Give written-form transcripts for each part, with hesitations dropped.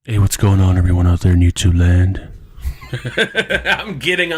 Hey, what's going on, everyone out there in YouTube land? I'm kidding.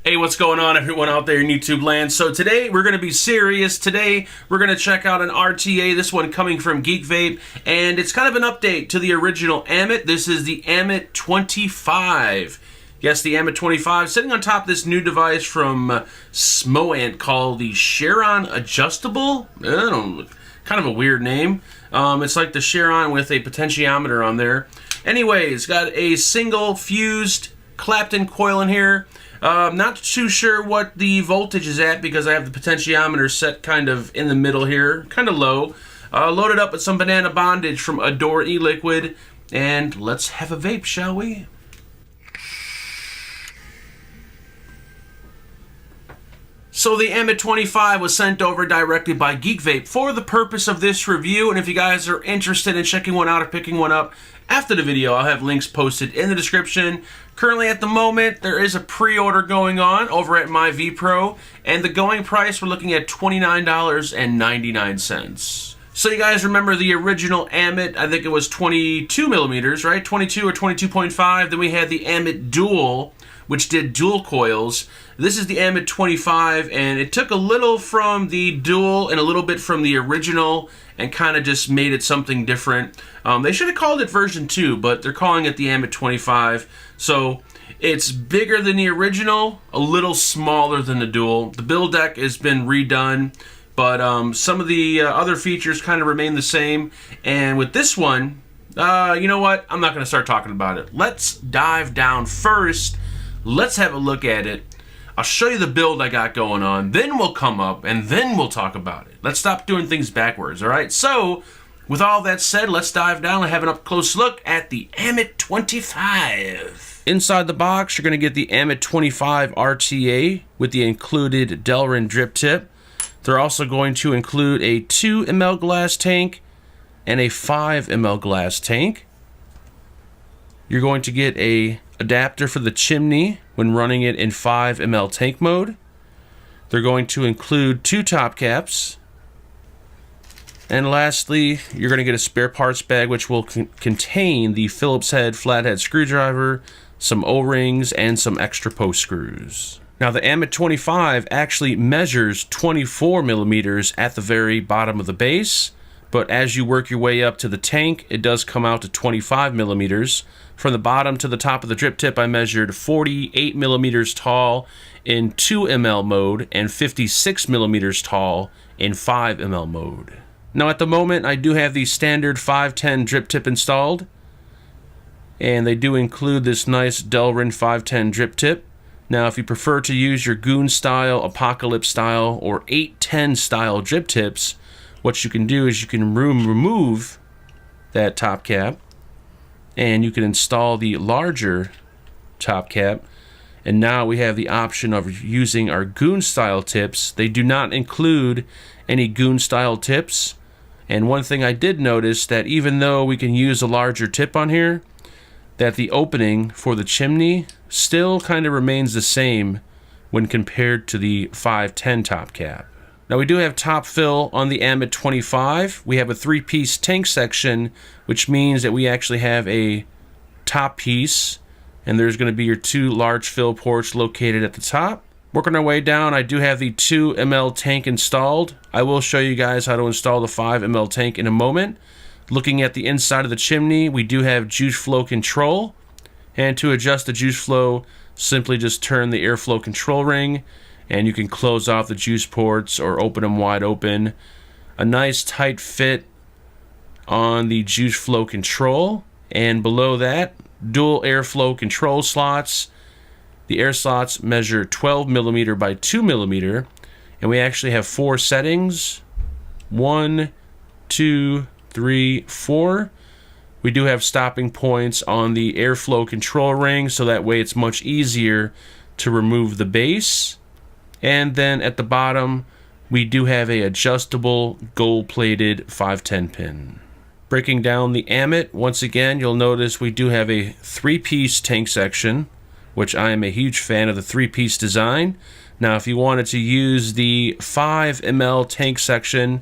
Hey, what's going on, everyone out there in YouTube land? So today we're going to be serious. Today we're going to check out an RTA, this one coming from Geek Vape, and it's kind of an update to the original AMMIT. This is the AMMIT 25. Yes, the AMMIT 25, sitting on top of this new device from Smoant called the Sourin Adjustable. I don't know, kind of a weird name. It's like the Sourin with a potentiometer on there. Anyways, got a single fused Clapton coil in here. Not too sure what the voltage is at because I have the potentiometer set kind of in the middle here, kind of low. Loaded up with some banana bondage from Adore e-liquid, and let's have a vape, shall we? So the AMMIT 25 was sent over directly by Geek Vape for the purpose of this review, and if you guys are interested in checking one out or picking one up after the video, I'll have links posted in the description. Currently at the moment, there is a pre-order going on over at MyVPro, and the going price, we're looking at $29.99. So you guys remember the original AMMIT, I think it was 22 millimeters, right? 22 or 22.5. Then we had the AMMIT Dual, which did dual coils. This is the AMMIT 25, and it took a little from the Dual and a little bit from the original and kind of just made it something different. They should have called it version 2, but they're calling it the AMMIT 25. So it's bigger than the original, a little smaller than the Dual. The build deck has been redone, but some of the other features kind of remain the same. And with this one, you know what? I'm not going to start talking about it. Let's dive down first. Let's have a look at it. I'll show you the build I got going on, then we'll come up, and then we'll talk about it. Let's stop doing things backwards, all right? So, with all that said, let's dive down and have an up-close look at the AMMIT 25. Inside the box, you're going to get the AMMIT 25 RTA with the included Delrin drip tip. They're also going to include a 2 ml glass tank and a 5 ml glass tank. You're going to get a adapter for the chimney when running it in 5 ml tank mode. They're going to include 2 top caps. And lastly, you're going to get a spare parts bag which will contain the Phillips head flathead screwdriver, some O-rings, and some extra post screws. Now the AMMIT 25 actually measures 24 millimeters at the very bottom of the base, but as you work your way up to the tank, it does come out to 25 millimeters. From the bottom to the top of the drip tip, I measured 48 millimeters tall in 2 ml mode and 56 millimeters tall in 5 ml mode. Now at the moment, I do have the standard 510 drip tip installed, and they do include this nice Delrin 510 drip tip. Now if you prefer to use your Goon style, Apocalypse style, or 810 style drip tips, what you can do is you can remove that top cap, and you can install the larger top cap, and now we have the option of using our Goon style tips. They do not include any Goon style tips, and one thing I did notice, that even though we can use a larger tip on here, that the opening for the chimney still kind of remains the same when compared to the 510 top cap. Now we do have top fill on the AMMIT 25. We have a 3-piece tank section, which means that we actually have a top piece, and there's going to be your 2 large fill ports located at the top. Working our way down, I do have the 2 ml tank installed. I will show you guys how to install the 5 ml tank in a moment. Looking at the inside of the chimney, we do have juice flow control, and to adjust the juice flow, simply just turn the airflow control ring, and you can close off the juice ports or open them wide open. A nice tight fit on the juice flow control, and below that, dual airflow control slots. The air slots measure 12 millimeter by 2 millimeter, and we actually have 4 settings. 1, 2, 3, 4. We do have stopping points on the airflow control ring, so that way it's much easier to remove the base. And then at the bottom, we do have a adjustable gold-plated 510 pin. Breaking down the AMMIT, once again, you'll notice we do have a 3-piece tank section, which I am a huge fan of the 3-piece design. Now, if you wanted to use the 5 ml tank section,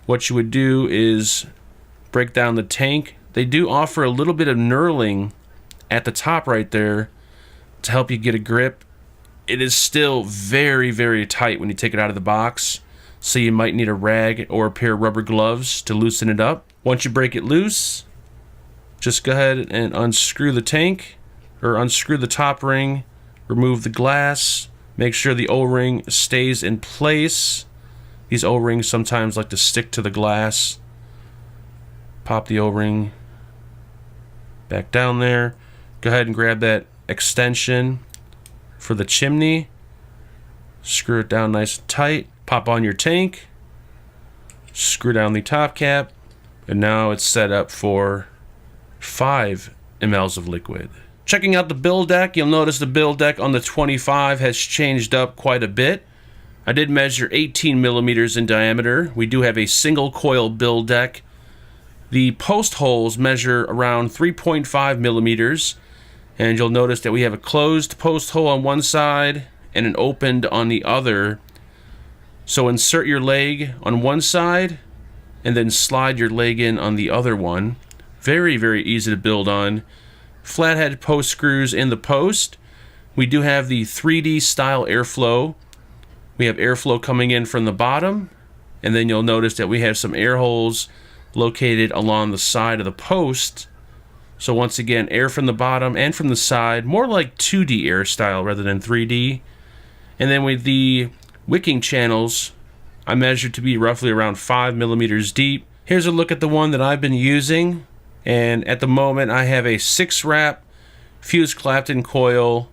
what you would do is break down the tank. They do offer a little bit of knurling at the top right there to help you get a grip. It is still very, very tight when you take it out of the box, so you might need a rag or a pair of rubber gloves to loosen it up. Once you break it loose, just go ahead and unscrew the tank, or unscrew the top ring, remove the glass, make sure the O-ring stays in place. These O-rings sometimes like to stick to the glass. Pop the O-ring back down there. Go ahead and grab that extension for the chimney. Screw it down nice and tight. Pop on your tank. Screw down the top cap. And now it's set up for 5 mLs of liquid. Checking out the build deck, you'll notice the build deck on the 25 has changed up quite a bit. I did measure 18 millimeters in diameter. We do have a single coil build deck. The post holes measure around 3.5 millimeters, and you'll notice that we have a closed post hole on one side and an opened on the other. So insert your leg on one side and then slide your leg in on the other one. Very, very easy to build on. Flathead post screws in the post. We do have the 3D style airflow. We have airflow coming in from the bottom, and then you'll notice that we have some air holes located along the side of the post. So once again, air from the bottom and from the side, more like 2D air style rather than 3D. And then with the wicking channels, I measured to be roughly around 5 millimeters deep. Here's a look at the one that I've been using. And at the moment, I have a 6-wrap fused Clapton coil,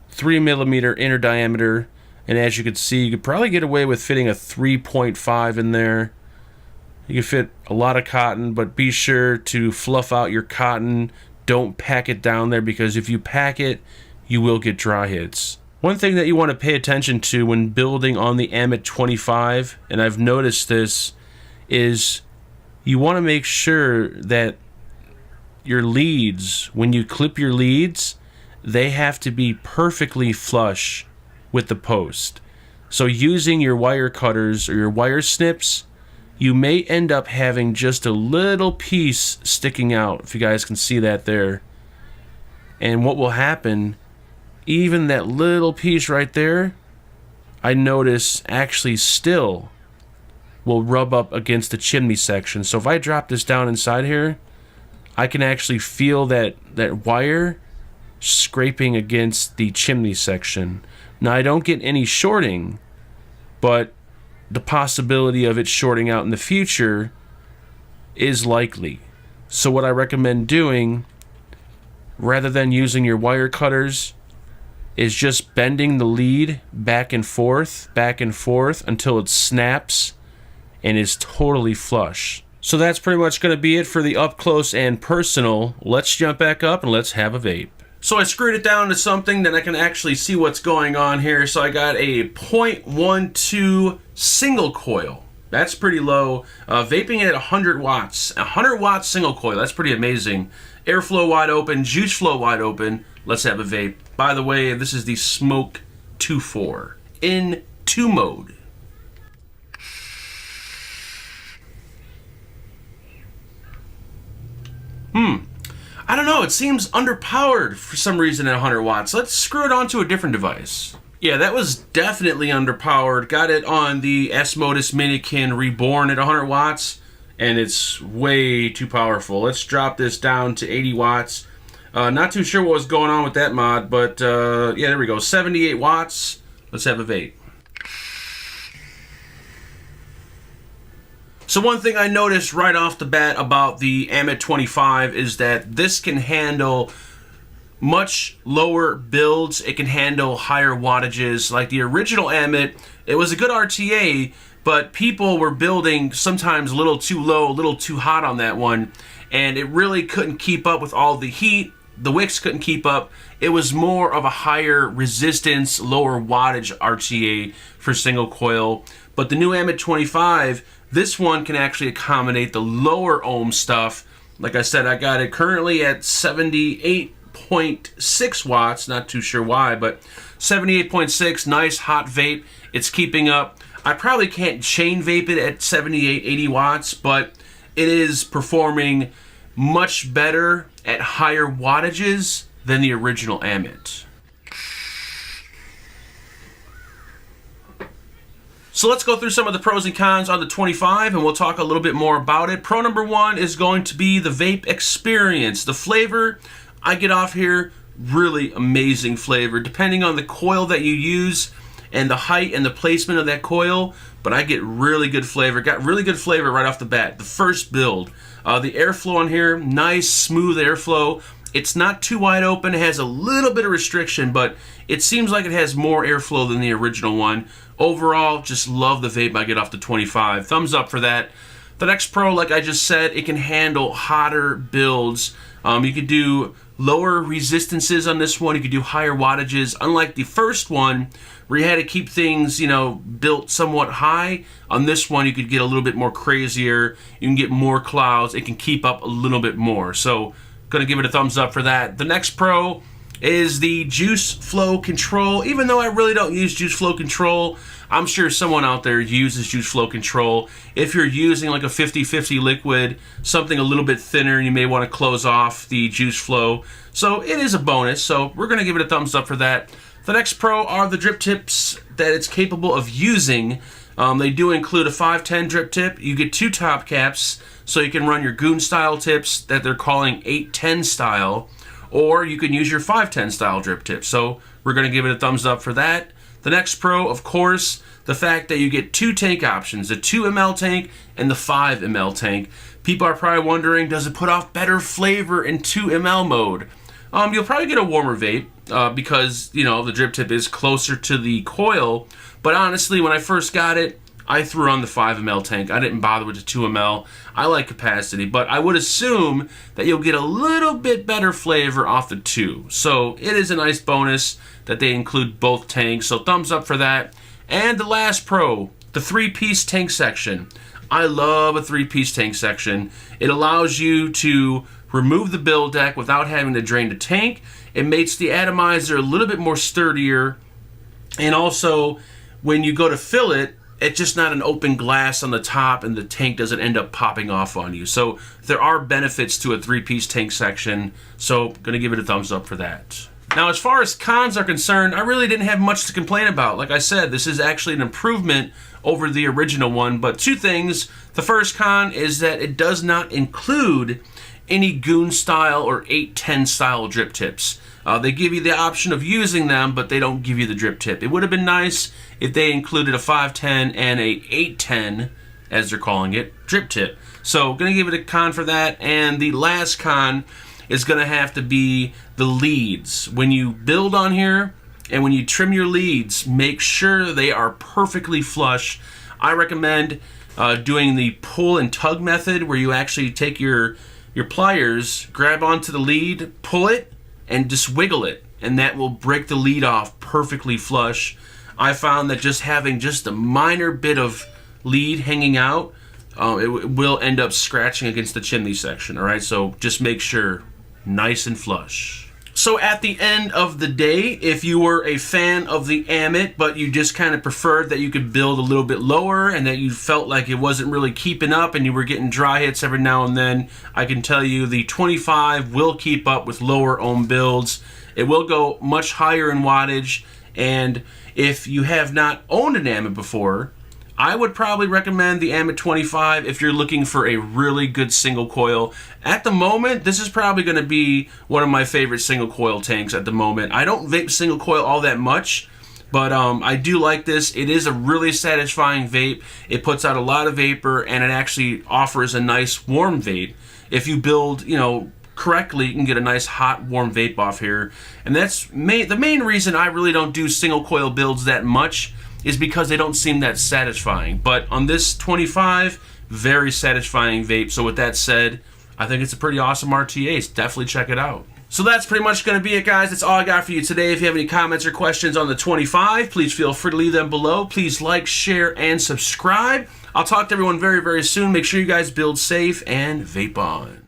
3 millimeter inner diameter. And as you can see, you could probably get away with fitting a 3.5 in there. You can fit a lot of cotton, but be sure to fluff out your cotton. Don't pack it down there, because if you pack it, you will get dry hits. One thing that you want to pay attention to when building on the AMMIT 25, and I've noticed this, is you want to make sure that your leads, when you clip your leads, they have to be perfectly flush with the post. So using your wire cutters or your wire snips, you may end up having just a little piece sticking out, if you guys can see that there. And what will happen, even that little piece right there, I notice actually still will rub up against the chimney section. So if I drop this down inside here, I can actually feel that wire scraping against the chimney section. Now, I don't get any shorting, but the possibility of it shorting out in the future is likely. So what I recommend doing, rather than using your wire cutters, is just bending the lead back and forth until it snaps and is totally flush. So that's pretty much going to be it for the up close and personal. Let's jump back up and let's have a vape. So I screwed it down to something that I can actually see what's going on here. So I got a 0.12 single coil. That's pretty low. Vaping at 100 watts. 100 watt single coil. That's pretty amazing. Airflow wide open, juice flow wide open. Let's have a vape. By the way, this is the smok 2.4 in 2 mode. I don't know, it seems underpowered for some reason at 100 watts. Let's screw it onto a different device. Yeah, that was definitely underpowered. Got it on the Asmodus Minikin Reborn at 100 watts, and it's way too powerful. Let's drop this down to 80 watts. Not too sure what was going on with that mod, but yeah, there we go. 78 watts. Let's have a vape. So one thing I noticed right off the bat about the AMMIT 25 is that this can handle much lower builds. It can handle higher wattages. Like the original AMMIT, it was a good RTA, but people were building sometimes a little too low, a little too hot on that one, and it really couldn't keep up with all the heat. The wicks couldn't keep up. It was more of a higher resistance, lower wattage RTA for single coil. But the new AMMIT 25, this one can actually accommodate the lower ohm stuff. Like I said, I got it currently at 78.6 watts. Not too sure why, but 78.6, nice hot vape. It's keeping up. I probably can't chain vape it at 78, 80 watts, but it is performing much better at higher wattages than the original AMMIT. So let's go through some of the pros and cons on the 25, and we'll talk a little bit more about it. Pro number one is going to be the vape experience. The flavor I get off here, really amazing flavor, depending on the coil that you use and the height and the placement of that coil, but I get really good flavor. Got really good flavor right off the bat. The first build. The airflow on here, nice, smooth airflow. It's not too wide open. It has a little bit of restriction, but it seems like it has more airflow than the original one. Overall, just love the vape I get off the 25. Thumbs up for that. The next pro, like I just said, it can handle hotter builds. You could do lower resistances on this one. You could do higher wattages. Unlike the first one, where you had to keep things, built somewhat high, on this one you could get a little bit more crazier. You can get more clouds. It can keep up a little bit more. So, gonna give it a thumbs up for that. The next pro is the juice flow control. Even though I really don't use juice flow control, I'm sure someone out there uses juice flow control. If you're using like a 50-50 liquid, something a little bit thinner, you may want to close off the juice flow. So it is a bonus, so we're going to give it a thumbs up for that. The next pro are the drip tips that it's capable of using. They do include a 510 drip tip. You get 2 top caps, so you can run your goon style tips that they're calling 810 style, or you can use your 510 style drip tip. So we're going to give it a thumbs up for that. The next pro, of course, the fact that you get 2 tank options, the 2 ml tank and the 5 ml tank. People are probably wondering, does it put off better flavor in 2 ml mode? You'll probably get a warmer vape because, the drip tip is closer to the coil. But honestly, when I first got it, I threw on the 5 ml tank. I didn't bother with the 2 ml. I like capacity, but I would assume that you'll get a little bit better flavor off the 2. So it is a nice bonus that they include both tanks. So thumbs up for that. And the last pro, the 3-piece tank section. I love a 3-piece tank section. It allows you to remove the build deck without having to drain the tank. It makes the atomizer a little bit more sturdier. And also, when you go to fill it, it's just not an open glass on the top and the tank doesn't end up popping off on you. So there are benefits to a 3-piece tank section. So gonna give it a thumbs up for that. Now, as far as cons are concerned, I really didn't have much to complain about. Like I said, this is actually an improvement over the original one, but 2 things. The first con is that it does not include any goon style or 810 style drip tips. They give you the option of using them, but they don't give you the drip tip. It would have been nice if they included a 510 and a 810, as they're calling it, drip tip. So, gonna give it a con for that. And the last con is gonna have to be the leads. When you build on here and when you trim your leads, make sure they are perfectly flush. I recommend doing the pull and tug method, where you actually take your pliers, grab onto the lead, pull it, and just wiggle it, and that will break the lead off perfectly flush. I found that just having just a minor bit of lead hanging out, it will end up scratching against the chimney section. All right, so just make sure, nice and flush. So at the end of the day, if you were a fan of the AMMIT, but you just kind of preferred that you could build a little bit lower and that you felt like it wasn't really keeping up and you were getting dry hits every now and then, I can tell you the 25 will keep up with lower ohm builds. It will go much higher in wattage, and if you have not owned an AMMIT before, I would probably recommend the AMMIT 25 if you're looking for a really good single coil. At the moment, this is probably going to be one of my favorite single coil tanks at the moment. I don't vape single coil all that much, but I do like this. It is a really satisfying vape. It puts out a lot of vapor, and it actually offers a nice warm vape. If you build, correctly, you can get a nice hot warm vape off here. And that's the main reason I really don't do single coil builds that much, is because they don't seem that satisfying. But on this 25, very satisfying vape. So with that said, I think it's a pretty awesome RTA. So definitely check it out. So that's pretty much going to be it, guys. That's all I got for you today. If you have any comments or questions on the 25, please feel free to leave them below. Please like, share, and subscribe. I'll talk to everyone very, very soon. Make sure you guys build safe and vape on.